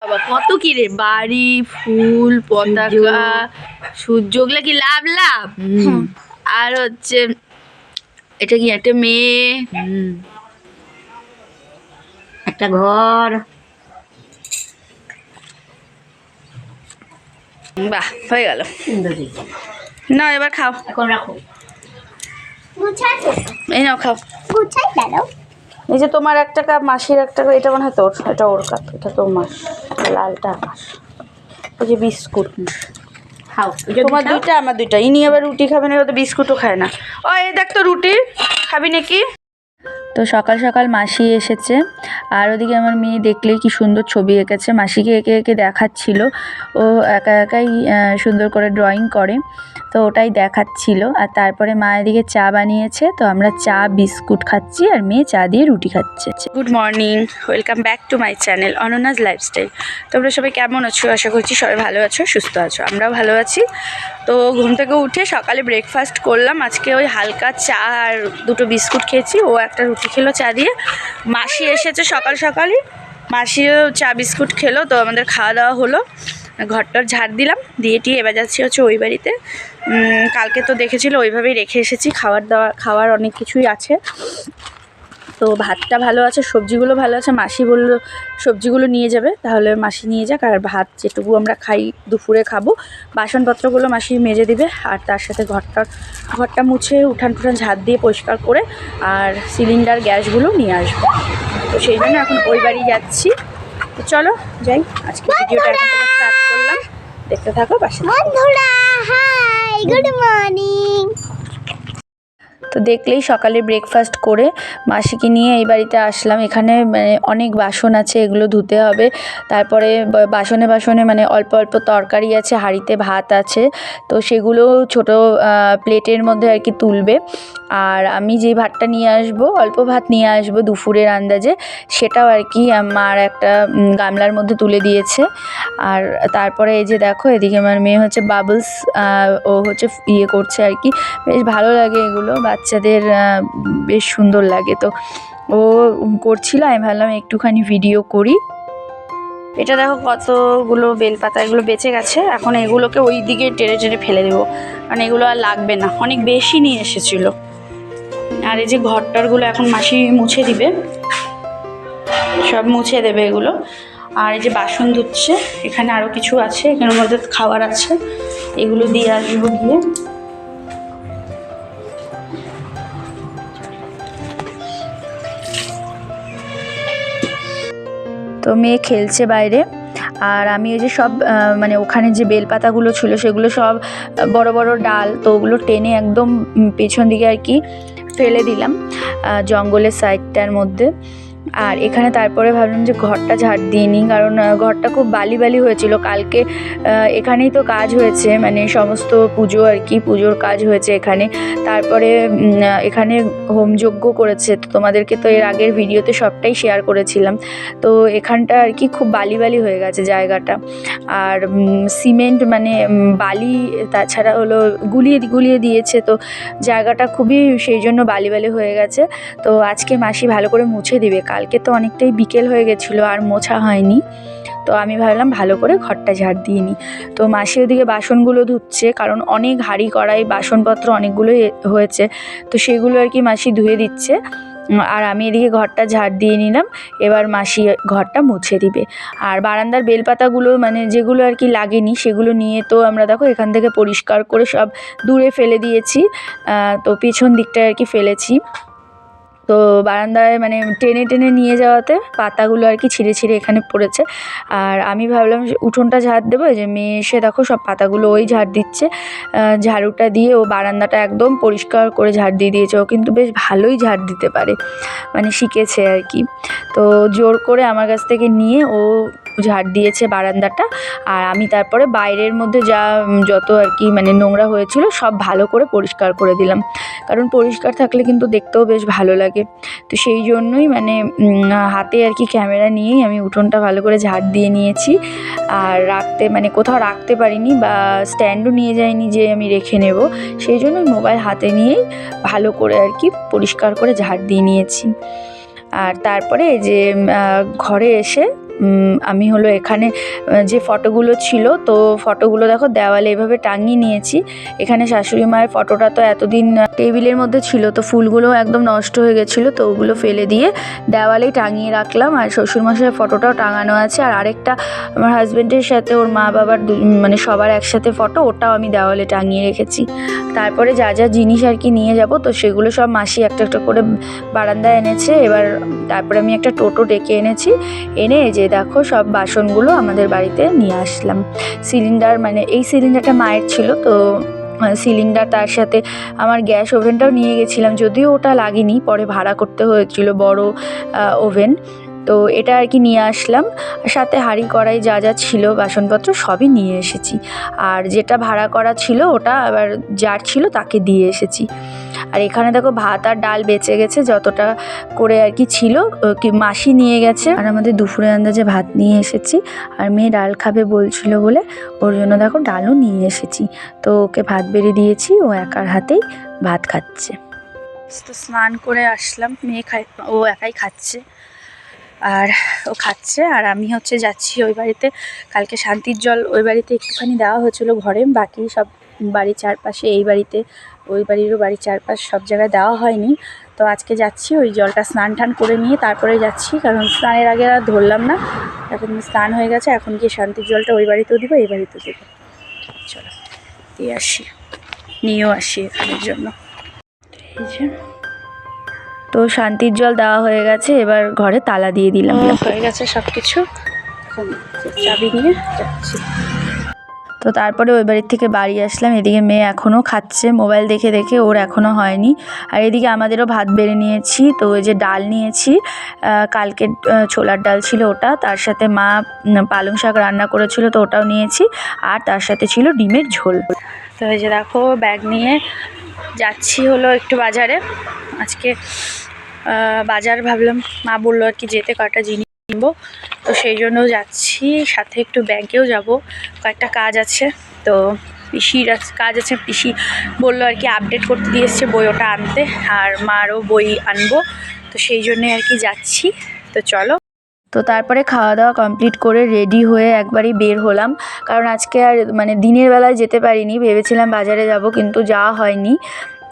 বাবা কত কি রে, বাড়ি, ফুল, পতাকা, সূর্য, ওগুলা কি লাভ লাভ। আর হচ্ছে এটা কি একটা মেয়ে, একটা ঘর। বাহ হয়ে গেল। না এবার খাও, এখন রাখো। এই নাও খাও। এই যে তোমার একটা কাপ, মাসির একটা কাপ, এটা মনে হয় তোর, এটা ওর কাপ, এটা তোর মাস, লালটা আকাশ। এই যে বিস্কুট খাও, তোমার দুইটা আমার দুইটা। ইনি আবার রুটি খাবে না, তো বিস্কুটও খায় না। ও এই দেখ তো রুটি খাবি নাকি। তো সকাল সকাল মাসি এসেছে, আর ওদিকে আমার মেয়ে দেখলেই কি সুন্দর ছবি এঁকেছে, মাসিকে এঁকে এঁকে দেখাচ্ছিল। ও একা একাই সুন্দর করে ড্রয়িং করে, তো ওটাই দেখাচ্ছিল। আর তারপরে মা এদিকে চা বানিয়েছে, তো আমরা চা বিস্কুট খাচ্ছি, আর মেয়ে চা দিয়ে রুটি খাচ্ছে। Good morning, welcome back to my channel অনন্যাস lifestyle. তোমরা সবাই কেমন আছো? আশা করছি সবাই ভালো আছো, সুস্থ আছো। আমরাও ভালো আছি। তো ঘুম থেকে উঠে সকালে ব্রেকফাস্ট করলাম। আজকে ওই হালকা চা আর দুটো বিস্কুট খেয়েছি, ও একটা রুটি খেলো চা দিয়ে। মাসি এসেছে সকাল সকালই, মাসিও চা বিস্কুট খেলো। তো আমাদের খাওয়া দাওয়া হলো, ঘরটার ঝাড় দিলাম, দিয়ে টিয়ে এবার যাচ্ছি হচ্ছে ওই বাড়িতে। কালকে তো দেখেছিল ওইভাবেই রেখে এসেছি, খাওয়ার অনেক কিছুই আছে। তো ভাতটা ভালো আছে, সবজিগুলো ভালো আছে। মাসি বললো সবজিগুলো নিয়ে যাবে, তাহলে মাসি নিয়ে যাক। আর ভাত যেটুকু আমরা খাই দুপুরে খাবো, বাসনপত্রগুলো মাসি মেজে দিবে। আর তার সাথে ঘরটা মুছে উঠান টুঠান ঝাড় দিয়ে পরিষ্কার করে আর সিলিন্ডার গ্যাসগুলো নিয়ে আসবো। তো সেই জন্য এখন ওই বাড়ি যাচ্ছি। তো চলো যাই, আজকে ভিডিওটা এখন থেকে স্টার্ট করলাম, দেখতে থাকো পাশে। বন্ধুরা হাই, গুড মর্নিং। তো দেখলেই সকালে ব্রেকফাস্ট করে মাসিকে নিয়ে এই বাড়িতে আসলাম। এখানে মানে অনেক বাসন আছে, এগুলো ধুতে হবে। তারপরে বাসনে মানে অল্প অল্প তরকারি আছে, হাঁড়িতে ভাত আছে, তো সেগুলো ছোট প্লেটের মধ্যে আর কি তুলবে। আর আমি যে ভাতটা নিয়ে আসবো, অল্প ভাত নিয়ে আসবো দুপুরের আন্দাজে, সেটাও আর কি আমার একটা গামলার মধ্যে তুলে দিয়েছে। আর তারপরে এই যে দেখো, এদিকে আমার মেয়ে হচ্ছে বাবলস, ও হচ্ছে ইয়ে করছে আর কি। বেশ ভালো লাগে এগুলো, বাচ্চাদের বেশ সুন্দর লাগে। তো ও করছিল, আমি ভাবলাম একটুখানি ভিডিও করি। এটা দেখো কতগুলো বেলপাতা, এগুলো বেঁচে গেছে। এখন এগুলোকে ওই দিকে টেনে টেনে ফেলে দেবো, কারণ এগুলো আর লাগবে না, অনেক বেশি নিয়ে এসেছিলো। আর এই যে ঘরটারগুলো এখন মাসি মুছে দিবে, সব মুছে দেবে এগুলো। আর এই যে বাসন ধুচ্ছে, এখানে আরও কিছু আছে, এখানের মধ্যে খাবার আছে, এগুলো দিয়ে আসবো গিয়ে। তো মেয়ে খেলছে বাইরে, আর আমি ওই যে সব মানে ওখানে যে বেলপাতাগুলো ছিল সেগুলো সব বড় বড় ডাল, তো ওগুলো টেনে একদম পেছন দিকে আর কি ফেলে দিলাম জঙ্গলের সাইডটার মধ্যে। আর এখানে তারপরে ভাবলাম যে ঘরটা ঝাড় দিয়ে নিই, কারণ ঘরটা খুব বালি বালি হয়েছিল। কালকে এখানেই তো কাজ হয়েছে, মানে সমস্ত পুজো আর কি, পুজোর কাজ হয়েছে এখানে। তারপরে এখানে হোমযজ্ঞ করেছে, তো তোমাদেরকে তো এর আগের ভিডিওতে সবটাই শেয়ার করেছিলাম। তো এখানটা আর কি খুব বালি বালি হয়ে গেছে জায়গাটা। আর সিমেন্ট মানে বালি, তাছাড়া হলো গুলিয়ে দিয়েছে, তো জায়গাটা খুবই সেই জন্য বালি বালি হয়ে গেছে। তো আজকে মাসি ভালো করে মুছে দিবে, কালকে তো অনেকটাই বিকেল হয়ে গেছিলো, আর মোছা হয়নি। তো আমি ভাবলাম ভালো করে ঘরটা ঝাড় দিয়ে নিই। তো মাসি ওদিকে বাসনগুলো ধুচ্ছে, কারণ অনেক হাঁড়ি কড়াই বাসনপত্র অনেকগুলোই হয়েছে, তো সেগুলো আর কি মাসি ধুয়ে দিচ্ছে। আর আমি এদিকে ঘরটা ঝাড় দিয়ে নিলাম, এবার মাসি ঘরটা মুছে দিবে। আর বারান্দার বেলপাতাগুলো মানে যেগুলো আর কি লাগেনি, সেগুলো নিয়ে তো আমরা দেখো এখান থেকে পরিষ্কার করে সব দূরে ফেলে দিয়েছি। তো পিছন দিকটায় আর কি ফেলেছি। তো বারান্দায় মানে টেনে টেনে নিয়ে যাওয়াতে পাতাগুলো আর কি ছিঁড়ে ছিঁড়ে এখানে পড়েছে। আর আমি ভাবলাম উঠোনটা ঝাড় দেবো, যে মেয়ে এসে দেখো সব পাতাগুলো ওই ঝাড় দিচ্ছে। ঝাড়ুটা দিয়ে ও বারান্দাটা একদম পরিষ্কার করে ঝাড় দিয়ে দিয়েছে। ও কিন্তু বেশ ভালোই ঝাড় দিতে পারে, মানে শিখেছে আর কি। তো জোর করে আমার কাছ থেকে নিয়ে ও ঝাড় দিয়েছে বারান্দাটা। আর আমি তারপরে বাইরের মধ্যে যত আর কি মানে নোংরা হয়েছিল সব ভালো করে পরিষ্কার করে দিলাম, কারণ পরিষ্কার থাকলে কিন্তু দেখতেও বেশ ভালো লাগে। তো সেই জন্যই মানে হাতে আর কি ক্যামেরা নিয়েই আমি উঠোনটা ভালো করে ঝাড় দিয়ে নিয়েছি। আর কোথাও রাখতে পারিনি, বা স্ট্যান্ডও নিয়ে যাইনি যে আমি রেখে নেব, সেই জন্যই মোবাইল হাতে নিয়েই ভালো করে আর কি পরিষ্কার করে ঝাড় দিয়ে নিয়েছি। আর তারপরে এই যে ঘরে এসে আমি হলো এখানে যে ফটোগুলো ছিল তো ফটোগুলো দেখো দেওয়ালে এভাবে টাঙিয়ে নিয়েছি। এখানে শাশুড়ি মায়ের ফটোটা তো এতদিন টেবিলের মধ্যে ছিল, তো ফুলগুলো একদম নষ্ট হয়ে গেছিলো, তো ওগুলো ফেলে দিয়ে দেওয়ালেই টাঙিয়ে রাখলাম। আর শ্বশুরমশাইয়ের ফটোটাও টাঙানো আছে, আর আরেকটা আমার হাজব্যান্ডের সাথে ওর মা বাবার মানে সবার একসাথে ফটো, ওটাও আমি দেওয়ালে টাঙিয়ে রেখেছি। তারপরে যা যা জিনিস আর কি নিয়ে যাব তো সেগুলো সব মাসি একটা একটা করে বারান্দায় এনেছে। এবার তারপরে আমি একটা টোটো ডেকে এনেছি, এনে যে দেখো সব বাসনগুলো আমাদের বাড়িতে নিয়ে আসলাম। সিলিন্ডার, মানে এই সিলিন্ডারটা মায়ের ছিল, তো সিলিন্ডার তার সাথে আমার গ্যাস ওভেনটাও নিয়ে গেছিলাম, যদিও ওটা লাগেনি, পরে ভাড়া করতে হয়েছিল বড় ওভেন, তো এটা আর কি নিয়ে আসলাম। সাথে হাঁড়ি কড়াই যা যা ছিল বাসনপত্র সবই নিয়ে এসেছি। আর যেটা ভাড়া করা ছিল ওটা আবার যার ছিল তাকে দিয়ে এসেছি। আর এখানে দেখো ভাত আর ডাল বেঁচে গেছে, যতটা করে আর কি ছিল কি মাসি নিয়ে গেছে। আর আমাদের দুপুরে আন্দাজে ভাত নিয়ে এসেছি, আর মেয়ে ডাল খাবে বলছিল বলে ওর জন্য দেখো ডালও নিয়ে এসেছি। তো ওকে ভাত বেড়ে দিয়েছি, ও একার হাতেই ভাত খাচ্ছে। তো স্নান করে আসলাম, মেয়ে ও একাই খাচ্ছে, আর ও খাচ্ছে। আর আমি হচ্ছে যাচ্ছি ওই বাড়িতে, কালকে শান্তির জল ওই বাড়িতে একটুখানি দেওয়া হয়েছিল ঘরে, বাকি সব বাড়ির চারপাশে, এই বাড়িতে ওই বাড়িরও বাড়ির চারপাশ সব জায়গায় দেওয়া হয়নি। তো আজকে যাচ্ছি ওই জলটা স্নান টান করে নিয়ে তারপরে যাচ্ছি, কারণ স্নানের আগে আর ধরলাম না, এখন স্নান হয়ে গেছে, এখন গিয়ে শান্তির জলটা ওই বাড়িতেও দিব এই বাড়িতেও দেবো। চলো দিয়ে আসি, নিয়েও আসি এখানের জন্য। এই যে তো শান্তির জল দেওয়া হয়ে গেছে, এবার ঘরে তালা দিয়ে দিলাম, হয়ে গেছে সব কিছু, চাবি নিয়ে যাচ্ছি। তো তারপরে ওই বাড়ির থেকে বাড়ি আসলাম। এদিকে মেয়ে এখনও খাচ্ছে মোবাইল দেখে দেখে, ওর এখনও হয়নি। আর এদিকে আমাদেরও ভাত বেড়ে নিয়েছি। তো ওই যে ডাল নিয়েছি, কালকে ছোলার ডাল ছিল ওটা, তার সাথে মা পালং শাক রান্না করেছিল তো ওটাও নিয়েছি, আর তার সাথে ছিল ডিমের ঝোল। তো এই যে দেখো ব্যাগ নিয়ে যাচ্ছি হলো একটু বাজারে। আজকে বাজার ভাবলাম, মা বললো আর কি যেতে কয়েকটা জিনিস কিনবো, তো সেই জন্য যাচ্ছি। সাথে একটু ব্যাংকেও যাব, কয়েকটা কাজ আছে, তো পিসির কাজ আছে, পিসি বললো আর কি আপডেট করতে দিয়ে এসছে বই, ওটা আনতে, আর মারও বই আনবো, তো সেই জন্যে আর কি যাচ্ছি। তো চলো। তো তারপরে খাওয়া দাওয়া কমপ্লিট করে রেডি হয়ে একবারই বের হলাম, কারণ আজকে আর মানে দিনের বেলায় যেতে পারিনি, ভেবেছিলাম বাজারে যাব কিন্তু যাওয়া হয়নি।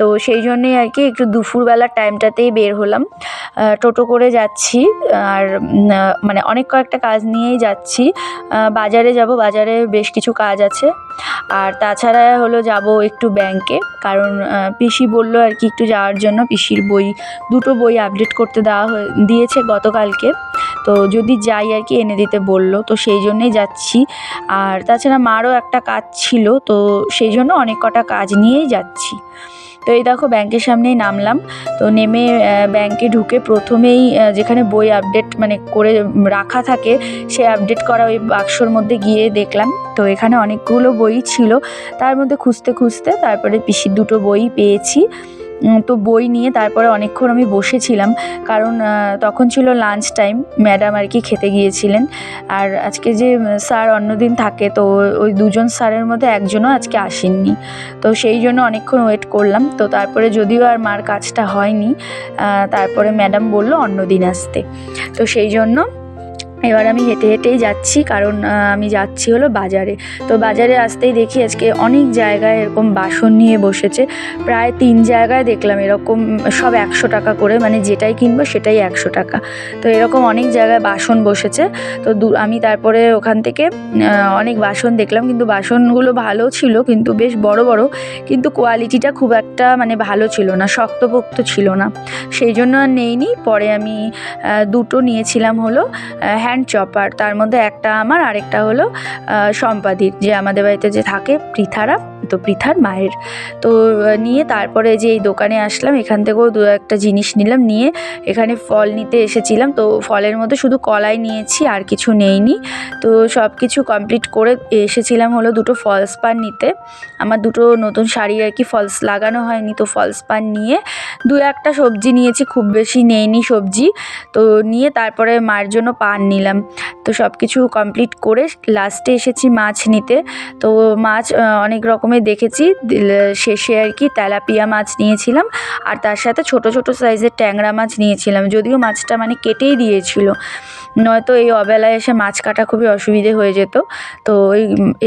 তো সেই জন্যেই আর কি একটু দুপুরবেলার টাইমটাতেই বের হলাম, টোটো করে যাচ্ছি। আর মানে অনেক কয়েকটা কাজ নিয়েই যাচ্ছি। বাজারে যাব, বাজারে বেশ কিছু কাজ আছে, আর তাছাড়া হলো যাব একটু ব্যাংকে, কারণ পিসি বললো আর কি একটু যাওয়ার জন্য, পিসির দুটো বই আপডেট করতে দিয়েছে গতকালকে, তো যদি যাই আর কি এনে দিতে বললো, তো সেই জন্যেই যাচ্ছি। আর তাছাড়া মারও একটা কাজ ছিল, তো সেই জন্য অনেক কটা কাজ নিয়েই যাচ্ছি। তো এই দেখো ব্যাংকের সামনেই নামলাম। তো নেমে ব্যাংকে ঢুকে প্রথমেই যেখানে বই আপডেট মানে করে রাখা থাকে, সে আপডেট করা ওই বাক্সর মধ্যে গিয়ে দেখলাম, তো এখানে অনেকগুলো বই ছিল, তার মধ্যে খুঁজতে খুঁজতে তারপরে পিসির দুটো বই পেয়েছি। তো বই নিয়ে তারপরে অনেকক্ষণ আমি বসেছিলাম, কারণ তখন ছিল লাঞ্চ টাইম, ম্যাডাম আর কি খেতে গিয়েছিলেন। আর আজকে যে স্যার অন্যদিন থাকে, তো ওই দুজন স্যারের মধ্যে একজনও আজকে আসেননি, তো সেই জন্য অনেকক্ষণ ওয়েট করলাম। তো তারপরে যদিও আর মার কাজটা হয়নি, তারপরে ম্যাডাম বললো অন্যদিন আসতে, তো সেই জন্য এবার আমি হেঁটে হেঁটেই যাচ্ছি, কারণ আমি যাচ্ছি হলো বাজারে। তো বাজারে আসতেই দেখি আজকে অনেক জায়গায় এরকম বাসন নিয়ে বসেছে, প্রায় 3 জায়গায় দেখলাম এরকম, সব 100 টাকা করে, মানে যেটাই কিনবো সেটাই 100 টাকা। তো এরকম অনেক জায়গায় বাসন বসেছে। তো আমি তারপরে ওখান থেকে অনেক বাসন দেখলাম, কিন্তু বাসনগুলো ভালো ছিল, কিন্তু বেশ বড় বড়, কিন্তু কোয়ালিটিটা খুব একটা মানে ভালো ছিল না, শক্তপোক্ত ছিল না, সেই জন্য আর নেইনি। পরে আমি দুটো নিয়েছিলাম হলো হ্যান্ড চপার, তার মধ্যে একটা আমার, আরেকটা হলো সম্পাদির, যে আমাদের বাড়িতে যে থাকে পৃথারা, তো পৃথার মায়ের। তো নিয়ে তারপরে যে এই দোকানে আসলাম, এখান থেকেও দু একটা জিনিস নিলাম, নিয়ে এখানে ফল নিতে এসেছিলাম, তো ফলের মধ্যে শুধু কলাই নিয়েছি, আর কিছু নেইনি। তো সব কিছু কমপ্লিট করে এসেছিলাম হলো দুটো ফলস পান নিতে, আমার দুটো নতুন শাড়ি আর কি ফলস লাগানো হয়নি, তো ফলস পান নিয়ে দু একটা সবজি নিয়েছি, খুব বেশি নেইনি সবজি। তো নিয়ে তারপরে মার জন্য পান নিলাম। তো সব কিছু কমপ্লিট করে লাস্টে এসেছি মাছ নিতে। তো মাছ অনেক রকমের প্রথমে দেখেছি, শেষে আর কি তেলাপিয়া মাছ নিয়েছিলাম আর তার সাথে ছোট ছোট সাইজের ট্যাংরা মাছ নিয়েছিলাম, যদিও মাছটা মানে কেটেই দিয়েছিল, নয়তো এই অবেলায় এসে মাছ কাটা খুবই অসুবিধে হয়ে যেত। তো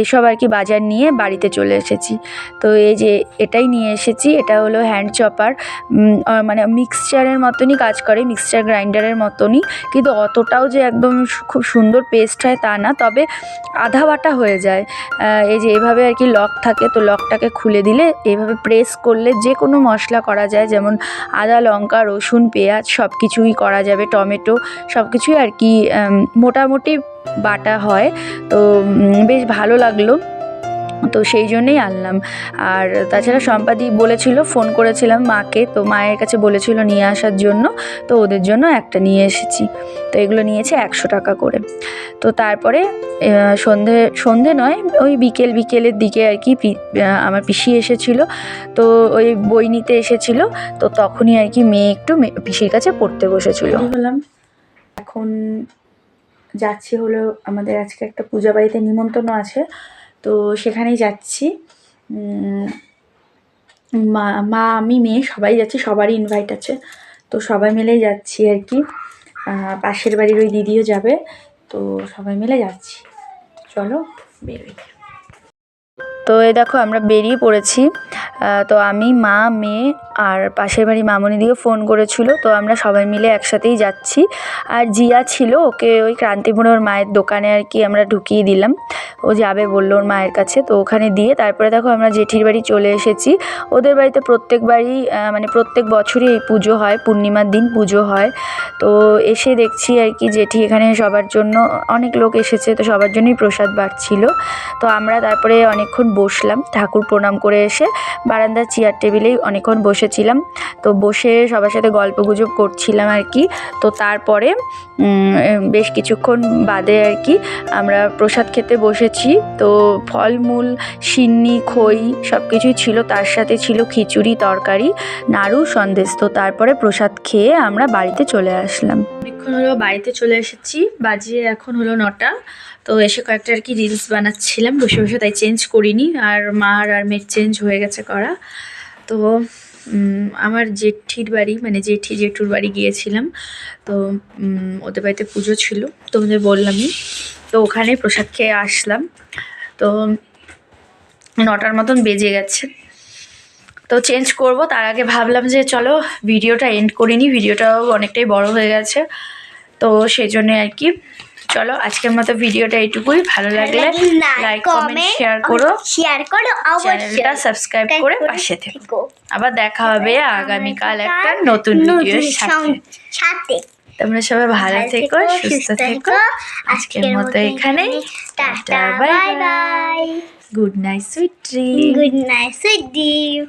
এসব আর কি বাজার নিয়ে বাড়িতে চলে এসেছি। তো এই যে এটাই নিয়ে এসেছি, এটা হলো হ্যান্ড চপার, মানে মিক্সচারের মতনই কাজ করে, মিক্সচার গ্রাইন্ডারের মতনই, কিন্তু অতটাও যে একদম খুব সুন্দর পেস্ট হয় তা না, তবে আধা বাটা হয়ে যায়। এই যে এভাবে আর কি লক থাকে, তো লকটাকে খুলে দিলে এইভাবে প্রেস করলে যে কোনো মশলা করা যায়, যেমন আদা লঙ্কা রসুন পেঁয়াজ সব কিছুই করা যাবে, টমেটো সব কিছুই আর কি মোটামুটি বাটা হয়। তো বেশ ভালো লাগলো, তো সেই জন্যেই আনলাম। আর তাছাড়া সম্পাদি বলেছিল, ফোন করেছিলাম মাকে, তো মায়ের কাছে বলেছিল নিয়ে আসার জন্য, তো ওদের জন্য একটা নিয়ে এসেছি। তো এগুলো নিয়েছে 100 টাকা করে। তো তারপরে সন্ধে নয়, ওই বিকেলের দিকে আর কি আমার পিসি এসেছিলো, তো ওই বই নিতে এসেছিলো, তো তখনই আর কি মেয়ে একটু পিসির কাছে পড়তে বসেছিল। বললাম এখন যাচ্ছি, হলো আমাদের আজকে একটা পূজা বাড়িতে নিমন্ত্রণ আছে, তো সেখানেই যাচ্ছি। মা আমি মেয়ে সবাই যাচ্ছি, সবারই ইনভাইট আছে, তো সবাই মিলেই যাচ্ছি আর কি। পাশের বাড়ির ওই দিদিও যাবে, তো সবাই মিলে যাচ্ছি, চলো বেরোই। তো এই দেখো আমরা বেরিয়ে পড়েছি। তো আমি মা মেয়ে আর পাশের বাড়ি মামনি দিকে ফোন করেছিল, তো আমরা সবাই মিলে একসাথেই যাচ্ছি। আর জিয়া ছিল, ওকে ওই ক্রান্তিপুরে ওর মায়ের দোকানে আর কি আমরা ঢুকিয়ে দিলাম, ও যাবে বললো ওর মায়ের কাছে, তো ওখানে দিয়ে তারপরে দেখো আমরা জেঠির বাড়ি চলে এসেছি। ওদের বাড়িতে প্রত্যেকবারই মানে প্রত্যেক বছরই এই পুজো হয়, পূর্ণিমার দিন পুজো হয়। তো এসে দেখছি আর কি জেঠি এখানে সবার জন্য, অনেক লোক এসেছে, তো সবার জন্যই প্রসাদ বাড়ছিল। তো আমরা তারপরে অনেকক্ষণ বসলাম, ঠাকুর প্রণাম করে এসে বারান্দার চেয়ার টেবিলেই অনেকক্ষণ বসেছিলাম। তো বসে সবার সাথে গল্পগুজব করছিলাম আর কি। তো তারপরে বেশ কিছুক্ষণ বাদে আর কি আমরা প্রসাদ খেতে বসেছি। তো ফলমূল সিন্নি খই সব কিছুই ছিল, তার সাথে ছিল খিচুড়ি তরকারি নাড়ু সন্দেশ। তো তারপরে প্রসাদ খেয়ে আমরা বাড়িতে চলে আসলাম। অনেকক্ষণ হলো বাড়িতে চলে এসেছি, বাজে এখন হলো 9টা। তো এসে কয়েকটা আর কি রিলস বানাচ্ছিলাম বসে বসে, তাই চেঞ্জ করিনি, আর মার আর মেয়ের চেঞ্জ হয়ে গেছে করা। তো আমার জেঠির বাড়ি মানে জেঠুর বাড়ি গিয়েছিলাম, তো ওদের বাড়িতে পুজো ছিল, তোমাদের বললামই। তো ওখানে প্রসাদ খেয়ে আসলাম। তো 9টার মতন বেজে গেছে, তো চেঞ্জ করব তার আগে ভাবলাম যে চলো ভিডিওটা এন্ড করিনি, ভিডিওটাও অনেকটাই বড় হয়ে গেছে, তো সেই জন্য আর কি। চলো আজকের মতো ভিডিওটা এইটুকুই, ভালো লাগলে লাইক কমেন্ট শেয়ার করো, চ্যানেলটা সাবস্ক্রাইব করে পাশে থেকো। আবার দেখা হবে আগামীকাল একটা নতুন ভিডিওর সাথে। তোমরা সবাই ভালো থেকো, সুস্থ থেকো। আজকের মতো এখানে tata, bye bye, good night sweet dream.